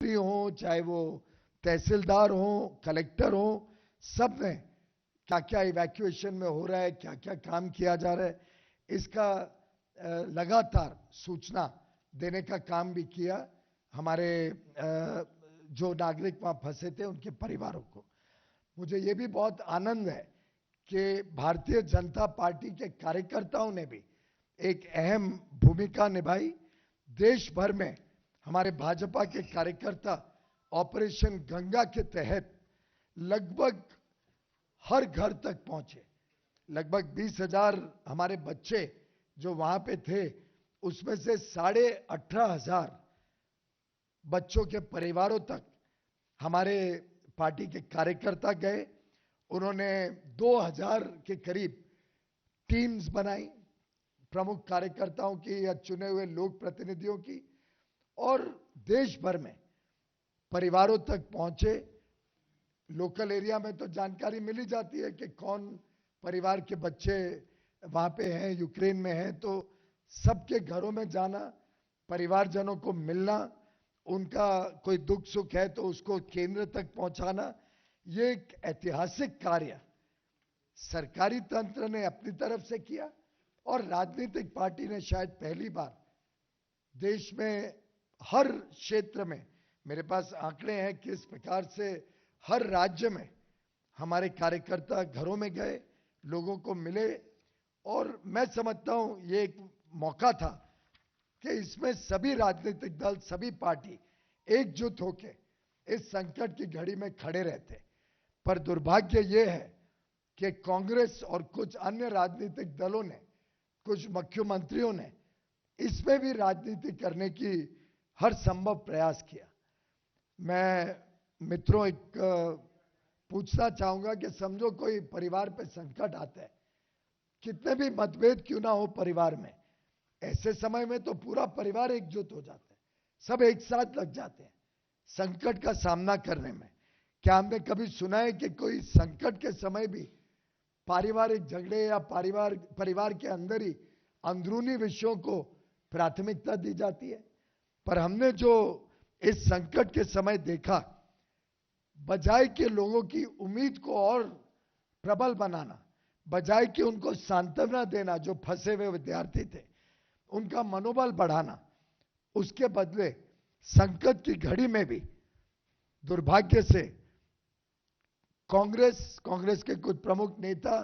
SP हो, चाहे वो तहसीलदार हो, कलेक्टर हो, सब ने क्या क्या इवैक्यूएशन में हो रहा है, क्या क्या काम किया जा रहा है, इसका लगातार सूचना देने का काम भी किया हमारे जो नागरिक वहां फंसे थे उनके परिवारों को। मुझे ये भी बहुत आनंद है कि भारतीय जनता पार्टी के कार्यकर्ताओं ने भी एक अहम भूमिका निभाई। देश भर में हमारे भाजपा के कार्यकर्ता ऑपरेशन गंगा के तहत लगभग हर घर तक पहुंचे। लगभग 20,000 हमारे बच्चे जो वहां पे थे, उसमें से 18,500 बच्चों के परिवारों तक हमारे पार्टी के कार्यकर्ता गए। उन्होंने 2,000 के करीब टीम्स बनाई, प्रमुख कार्यकर्ताओं की या चुने हुए लोक प्रतिनिधियों की, और देश भर में परिवारों तक पहुंचे। लोकल एरिया में तो जानकारी मिली जाती है कि कौन परिवार के बच्चे वहां पे हैं, यूक्रेन में हैं, तो सबके घरों में जाना, परिवारजनों को मिलना, उनका कोई दुख सुख है तो उसको केंद्र तक पहुंचाना, ये एक ऐतिहासिक कार्य सरकारी तंत्र ने अपनी तरफ से किया और राजनीतिक पार्टी ने शायद पहली बार देश में हर क्षेत्र में, मेरे पास आंकड़े हैं किस प्रकार से हर राज्य में हमारे कार्यकर्ता घरों में गए, लोगों को मिले, और मैं समझता हूं ये एक मौका था कि इसमें सभी राजनीतिक दल, सभी पार्टी एकजुट होकर इस संकट की घड़ी में खड़े रहते। पर दुर्भाग्य ये है कि कांग्रेस और कुछ अन्य राजनीतिक दलों ने, कुछ मुख्यमंत्रियों ने इसमें भी राजनीति करने की हर संभव प्रयास किया। मैं मित्रों एक पूछना चाहूंगा कि समझो कोई परिवार पे संकट आता है, कितने भी मतभेद क्यों ना हो परिवार में, ऐसे समय में तो पूरा परिवार एकजुट हो जाता है, सब एक साथ लग जाते हैं संकट का सामना करने में। क्या हमने कभी सुना है कि कोई संकट के समय भी पारिवारिक झगड़े या परिवार के अंदर ही अंदरूनी विषयों को प्राथमिकता दी जाती है? पर हमने जो इस संकट के समय देखा, बजाय कि लोगों की उम्मीद को और प्रबल बनाना, बजाय कि उनको सांत्वना देना, जो फंसे हुए विद्यार्थी थे उनका मनोबल बढ़ाना, उसके बदले संकट की घड़ी में भी दुर्भाग्य से कांग्रेस के कुछ प्रमुख नेता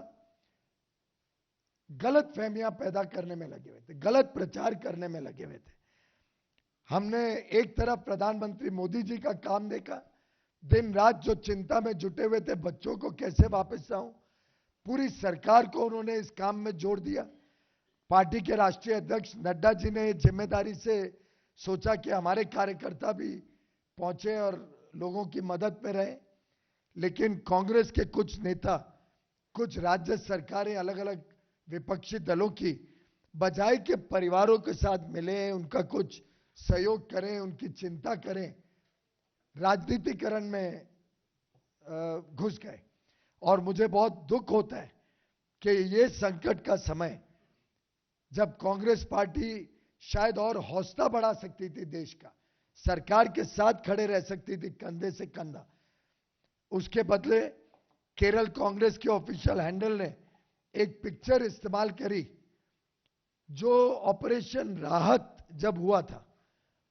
गलत फहमियां पैदा करने में लगे हुए थे, गलत प्रचार करने में लगे हुए थे। हमने एक तरफ प्रधानमंत्री मोदी जी का काम देखा, दिन रात जो चिंता में जुटे हुए थे बच्चों को कैसे वापस लाऊं, पूरी सरकार को उन्होंने इस काम में जोड़ दिया। पार्टी के राष्ट्रीय अध्यक्ष नड्डा जी ने जिम्मेदारी से सोचा कि हमारे कार्यकर्ता भी पहुंचे और लोगों की मदद में रहे, लेकिन कांग्रेस के कुछ नेता, कुछ राज्य सरकारें, अलग अलग विपक्षी दलों की, बजाय के परिवारों के साथ मिले, उनका कुछ सहयोग करें, उनकी चिंता करें, राजनीतिकरण में घुस गए। और मुझे बहुत दुख होता है कि ये संकट का समय, जब कांग्रेस पार्टी शायद और हौसला बढ़ा सकती थी देश का, सरकार के साथ खड़े रह सकती थी कंधे से कंधा, उसके बदले केरल कांग्रेस के ऑफिशियल हैंडल ने एक पिक्चर इस्तेमाल करी जो ऑपरेशन राहत जब हुआ था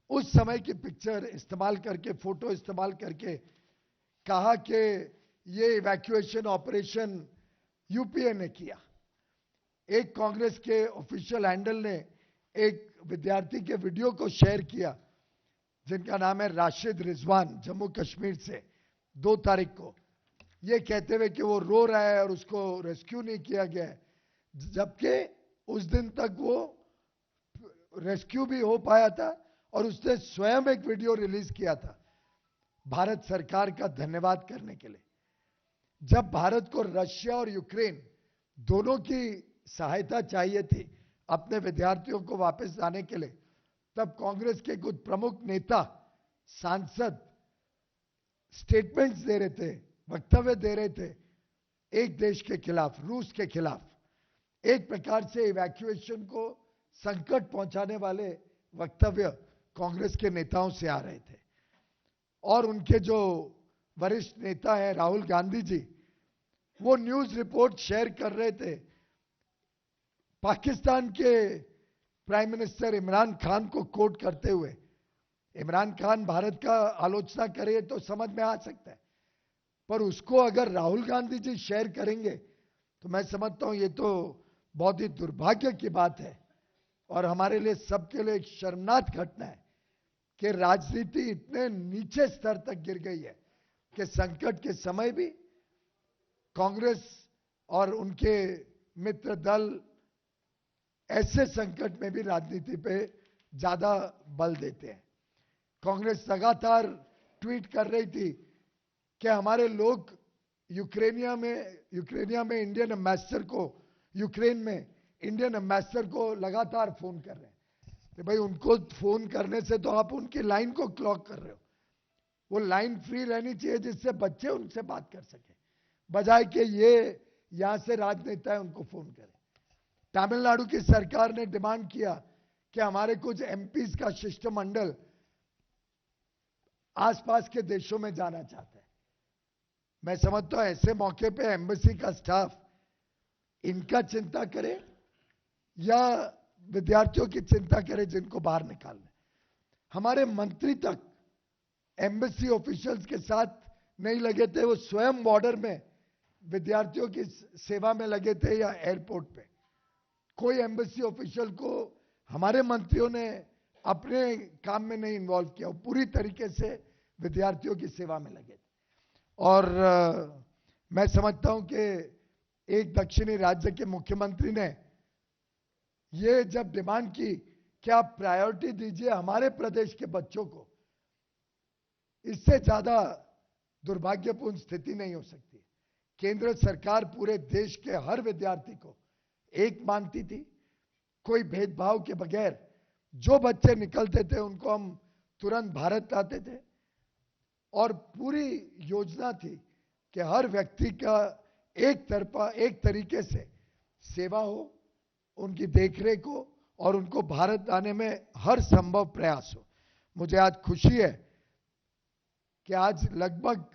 उस समय की पिक्चर इस्तेमाल करके, फोटो इस्तेमाल करके कहा कि ये इवैक्यूएशन ऑपरेशन यूपीए ने किया। एक कांग्रेस के ऑफिशियल हैंडल ने एक विद्यार्थी के वीडियो को शेयर किया जिनका नाम है राशिद रिजवान, जम्मू कश्मीर से, 2 तारीख को, ये कहते हुए कि वो रो रहा है और उसको रेस्क्यू नहीं किया गया है, जबकि उस दिन तक वो रेस्क्यू भी हो पाया था और उसने स्वयं एक वीडियो रिलीज किया था भारत सरकार का धन्यवाद करने के लिए। जब भारत को रशिया और यूक्रेन दोनों की सहायता चाहिए थी अपने विद्यार्थियों को वापस लाने के लिए, तब कांग्रेस के कुछ प्रमुख नेता, सांसद स्टेटमेंट्स दे रहे थे, वक्तव्य दे रहे थे एक देश के खिलाफ, रूस के खिलाफ, एक प्रकार से इवैक्यूएशन को संकट पहुंचाने वाले वक्तव्य कांग्रेस के नेताओं से आ रहे थे। और उनके जो वरिष्ठ नेता हैं राहुल गांधी जी, वो न्यूज रिपोर्ट शेयर कर रहे थे पाकिस्तान के प्राइम मिनिस्टर इमरान खान को कोट करते हुए। इमरान खान भारत का आलोचना करे तो समझ में आ सकता है, पर उसको अगर राहुल गांधी जी शेयर करेंगे तो मैं समझता हूं ये तो बहुत ही दुर्भाग्य की बात है और हमारे लिए सबके लिए एक शर्मनाक घटना है कि राजनीति इतने नीचे स्तर तक गिर गई है कि संकट के समय भी कांग्रेस और उनके मित्र दल ऐसे संकट में भी राजनीति पे ज्यादा बल देते हैं। कांग्रेस लगातार ट्वीट कर रही थी कि हमारे लोग यूक्रेनिया में इंडियन एम्बेसडर को, यूक्रेन में इंडियन एम्बेसडर को लगातार फोन कर रहे हैं। तो भाई उनको फोन करने से तो आप उनकी लाइन को क्लॉग कर रहे हो। वो लाइन फ्री रहनी चाहिए जिससे बच्चे उनसे बात कर सके, बजाय कि ये यहां से राजनेता है उनको फोन करें। तमिलनाडु की सरकार ने डिमांड किया कि हमारे कुछ एमपीज का शिष्टमंडल आसपास के देशों में जाना चाहता है। मैं समझता हूं ऐसे मौके पे एम्बेसी का स्टाफ इनका चिंता करे या विद्यार्थियों की चिंता करे जिनको बाहर निकालना। हमारे मंत्री तक एम्बेसी ऑफिशियल्स के साथ नहीं लगे थे, वो स्वयं बॉर्डर में विद्यार्थियों की सेवा में लगे थे या एयरपोर्ट पे। कोई एम्बेसी ऑफिशियल को हमारे मंत्रियों ने अपने काम में नहीं इन्वॉल्व किया, पूरी तरीके से विद्यार्थियों की सेवा में लगे थे। और मैं समझता हूं कि एक दक्षिणी राज्य के मुख्यमंत्री ने ये जब डिमांड की कि आप प्रायोरिटी दीजिए हमारे प्रदेश के बच्चों को, इससे ज्यादा दुर्भाग्यपूर्ण स्थिति नहीं हो सकती। केंद्र सरकार पूरे देश के हर विद्यार्थी को एक मानती थी, कोई भेदभाव के बगैर जो बच्चे निकलते थे उनको हम तुरंत भारत लाते थे और पूरी योजना थी कि हर व्यक्ति का एक तरफा एक तरीके से सेवा हो, उनकी देखरेख हो और उनको भारत लाने में हर संभव प्रयास हो। मुझे आज खुशी है कि आज लगभग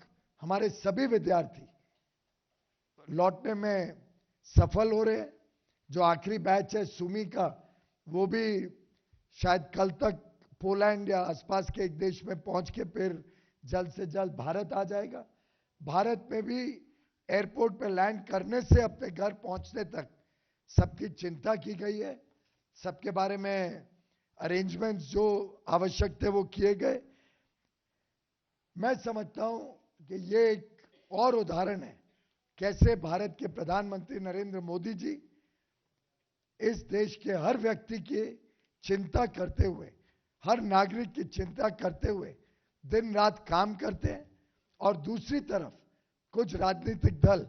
हमारे सभी विद्यार्थी लौटने में सफल हो रहे हैं। जो आखिरी बैच है सुमी का, वो भी शायद कल तक पोलैंड या आसपास के एक देश में पहुंच के फिर जल्द से जल्द भारत आ जाएगा। भारत में भी एयरपोर्ट पे लैंड करने से अपने घर पहुंचने तक सबकी चिंता की गई है, सबके बारे में अरेंजमेंट्स जो आवश्यक थे वो किए गए। मैं समझता हूं कि ये एक और उदाहरण है कैसे भारत के प्रधानमंत्री नरेंद्र मोदी जी इस देश के हर व्यक्ति की चिंता करते हुए, हर नागरिक की चिंता करते हुए दिन रात काम करते हैं और दूसरी तरफ कुछ राजनीतिक दल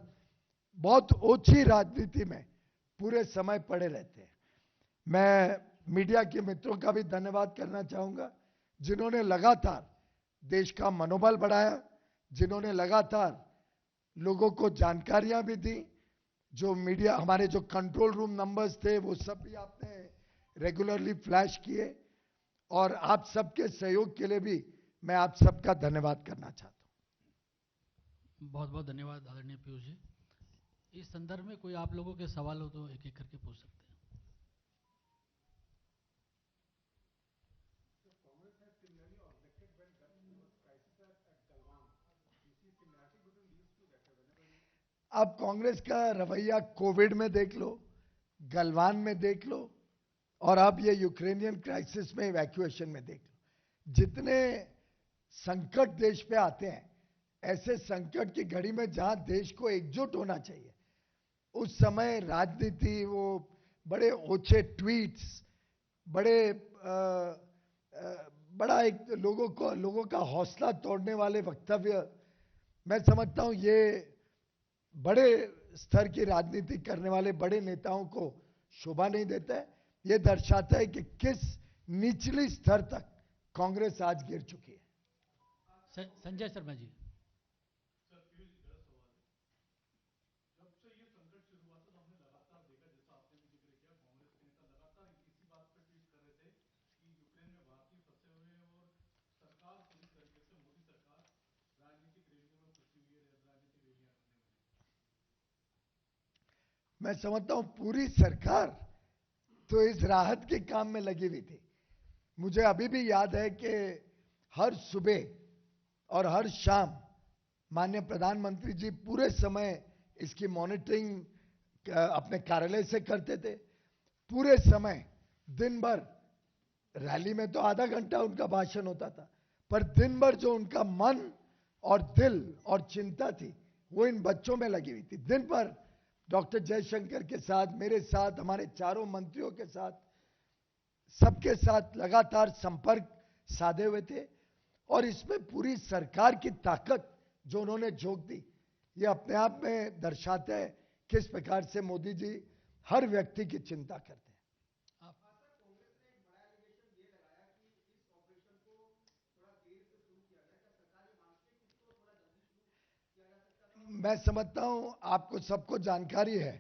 बहुत ओछी राजनीति में पूरे समय पड़े रहते हैं। मैं मीडिया के मित्रों का भी धन्यवाद करना चाहूंगा जिन्होंने लगातार देश का मनोबल बढ़ाया, जिन्होंने लगातार लोगों को जानकारियां भी दी। जो मीडिया हमारे जो कंट्रोल रूम नंबर्स थे वो सब भी आपने रेगुलरली फ्लैश किए और आप सबके सहयोग के लिए भी मैं आप सबका धन्यवाद करना चाहता हूं। बहुत बहुत धन्यवाद आदरणीय पीयूष जी। इस संदर्भ में कोई आप लोगों के सवाल हो तो एक एक करके पूछ सकते हैं। आप कांग्रेस का रवैया कोविड में देख लो, गलवान में देख लो और अब ये यूक्रेनियन क्राइसिस में इवैक्यूएशन में देख लो। जितने संकट देश पे आते हैं, ऐसे संकट की घड़ी में जहां देश को एकजुट होना चाहिए, उस समय राजनीति, वो बड़े ओछे ट्वीट्स, बड़ा एक लोगों का हौसला तोड़ने वाले वक्तव्य, मैं समझता हूं ये बड़े स्तर की राजनीति करने वाले बड़े नेताओं को शोभा नहीं देता है। ये दर्शाता है कि किस निचली स्तर तक कांग्रेस आज गिर चुकी है। संजय शर्मा जी। मैं समझता हूं पूरी सरकार तो इस राहत के काम में लगी हुई थी। मुझे अभी भी याद है कि हर सुबह और हर शाम माननीय प्रधानमंत्री जी पूरे समय इसकी मॉनिटरिंग अपने कार्यालय से करते थे। पूरे समय दिन भर, रैली में तो आधा घंटा उनका भाषण होता था, पर दिन भर जो उनका मन और दिल और चिंता थी वो इन बच्चों में लगी हुई थी। दिन भर डॉक्टर जयशंकर के साथ, मेरे साथ, हमारे चारों मंत्रियों के साथ, सबके साथ लगातार संपर्क साधे हुए थे। और इसमें पूरी सरकार की ताकत जो उन्होंने झोंक दी, ये अपने आप में दर्शाता है किस प्रकार से मोदी जी हर व्यक्ति की चिंता करते हैं। मैं समझता हूं आपको सबको जानकारी है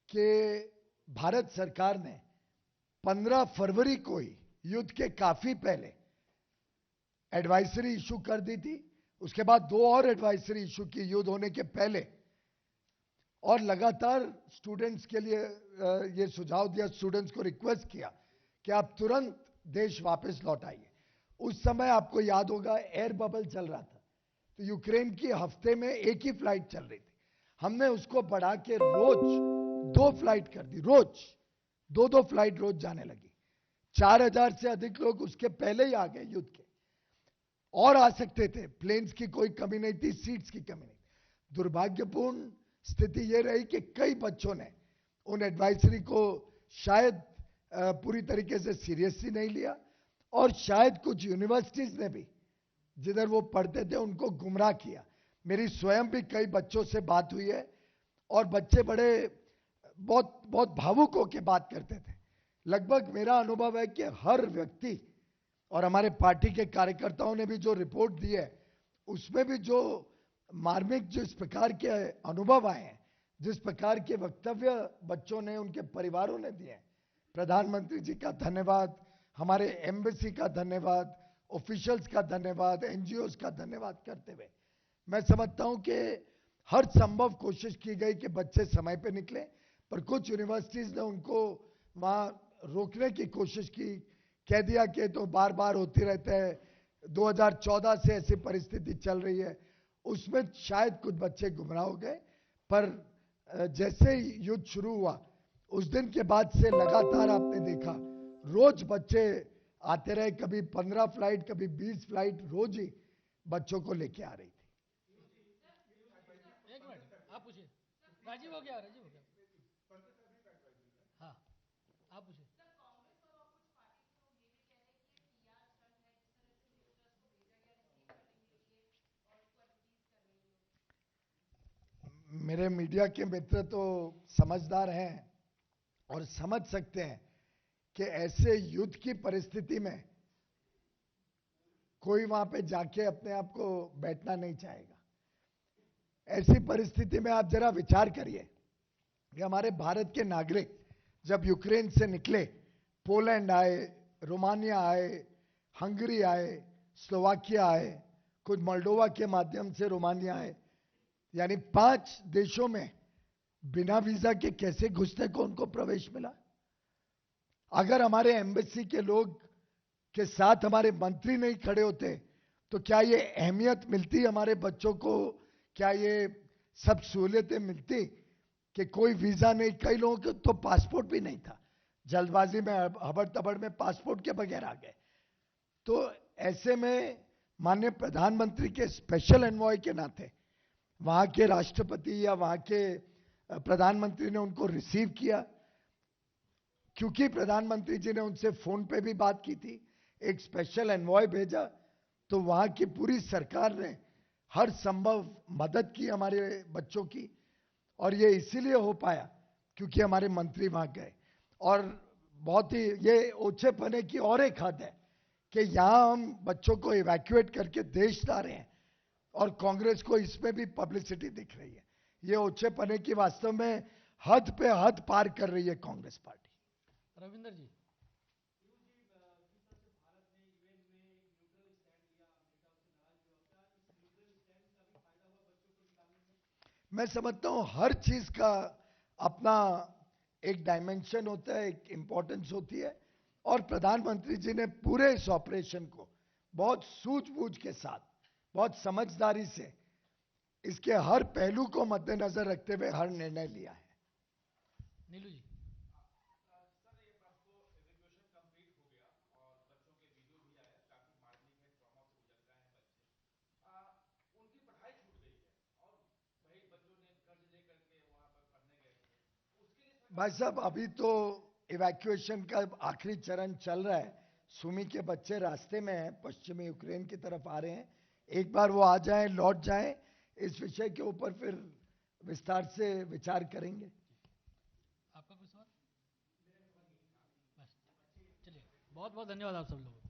कि भारत सरकार ने 15 फरवरी को ही युद्ध के काफी पहले एडवाइजरी इशू कर दी थी। उसके बाद 2 और एडवाइजरी इशू की युद्ध होने के पहले, और लगातार स्टूडेंट्स के लिए ये सुझाव दिया, स्टूडेंट्स को रिक्वेस्ट किया कि आप तुरंत देश वापस लौट आइए। उस समय आपको याद होगा एयर बबल चल रहा था, तो यूक्रेन की हफ्ते में एक ही फ्लाइट चल रही थी। हमने उसको बढ़ा के रोज 2 फ्लाइट कर दी, रोज 2-2 फ्लाइट रोज जाने लगी। 4000 से अधिक लोग उसके पहले ही आ गए युद्ध के, और आ सकते थे, प्लेन्स की कोई कमी नहीं थी, सीट्स की कमी नहीं। दुर्भाग्यपूर्ण स्थिति यह रही कि कई बच्चों ने उन एडवाइजरी को शायद पूरी तरीके से सीरियसली नहीं लिया, और शायद कुछ यूनिवर्सिटीज ने भी जिधर वो पढ़ते थे उनको गुमराह किया। मेरी स्वयं भी कई बच्चों से बात हुई है, और बच्चे बड़े बहुत बहुत भावुक होकर बात करते थे। लगभग मेरा अनुभव है कि हर व्यक्ति, और हमारे पार्टी के कार्यकर्ताओं ने भी जो रिपोर्ट दी है उसमें भी जो मार्मिक जिस प्रकार के अनुभव आए हैं, जिस प्रकार के वक्तव्य बच्चों ने, उनके परिवारों ने दिए हैं, प्रधानमंत्री जी का धन्यवाद, हमारे एम्बेसी का धन्यवाद, ऑफिशियल्स का धन्यवाद, एनजीओज का धन्यवाद करते हुए मैं समझता हूं कि हर संभव कोशिश की गई कि बच्चे समय पे निकले, पर कुछ यूनिवर्सिटीज ने उनको वहां रोकने की कोशिश की, कह दिया कि तो बार बार होती रहता है, 2014 से ऐसी परिस्थिति चल रही है। उसमें शायद कुछ बच्चे गुमराह हो गए, पर जैसे ही युद्ध शुरू हुआ उस दिन के बाद से लगातार आपने देखा रोज बच्चे आते रहे, कभी 15 फ्लाइट, कभी 20 फ्लाइट रोज ही बच्चों को लेके आ रही थी। एक मिनट, आप पूछिए। राजीव हो गया, राजीव हो गया। हाँ, आप पूछिए। मेरे मीडिया के मित्र तो समझदार हैं और समझ सकते हैं कि ऐसे युद्ध की परिस्थिति में कोई वहां पे जाके अपने आप को बैठना नहीं चाहेगा। ऐसी परिस्थिति में आप जरा विचार करिए कि हमारे भारत के नागरिक जब यूक्रेन से निकले, पोलैंड आए, रोमानिया आए, हंगरी आए, स्लोवाकिया आए, कुछ मोल्डोवा के माध्यम से रोमानिया आए, यानी 5 देशों में बिना वीजा के कैसे घुसने को उनको प्रवेश मिला। अगर हमारे एम्बेसी के लोग के साथ हमारे मंत्री नहीं खड़े होते तो क्या ये अहमियत मिलती हमारे बच्चों को, क्या ये सब सहूलियतें मिलती कि कोई वीजा नहीं, कई लोगों के तो पासपोर्ट भी नहीं था, जल्दबाजी में हबड़ तबड़ में पासपोर्ट के बगैर आ गए। तो ऐसे में माननीय प्रधानमंत्री के स्पेशल एनवॉय के नाते वहां के राष्ट्रपति या वहां के प्रधानमंत्री ने उनको रिसीव किया, क्योंकि प्रधानमंत्री जी ने उनसे फोन पे भी बात की थी, एक स्पेशल एनवॉय भेजा, तो वहां की पूरी सरकार ने हर संभव मदद की हमारे बच्चों की, और ये इसीलिए हो पाया क्योंकि हमारे मंत्री वहां गए। और बहुत ही ये ओछेपने की और एक हद है कि यहां हम बच्चों को इवैक्यूएट करके देश ला रहे हैं और कांग्रेस को इसमें भी पब्लिसिटी दिख रही है। ये ओछेपने की वास्तव में हद पे हद पार कर रही है कांग्रेस पार्टी। रविंदर जी। मैं समझता हूं हर चीज का अपना एक डायमेंशन होता है, एक इंपॉर्टेंस होती है। और प्रधानमंत्री जी ने पूरे इस ऑपरेशन को बहुत सूझबूझ के साथ, बहुत समझदारी से इसके हर पहलू को मद्देनजर रखते हुए हर निर्णय लिया है। नीलू जी। भाई साहब, अभी तो इवैक्यूएशन का आखिरी चरण चल रहा है। सुमी के बच्चे रास्ते में हैं, पश्चिमी यूक्रेन की तरफ आ रहे हैं। एक बार वो आ जाएं, लौट जाएं, इस विषय के ऊपर फिर विस्तार से विचार करेंगे। आपका कोई सवाल? बस, चलिए, बहुत बहुत धन्यवाद आप सब लोगों को।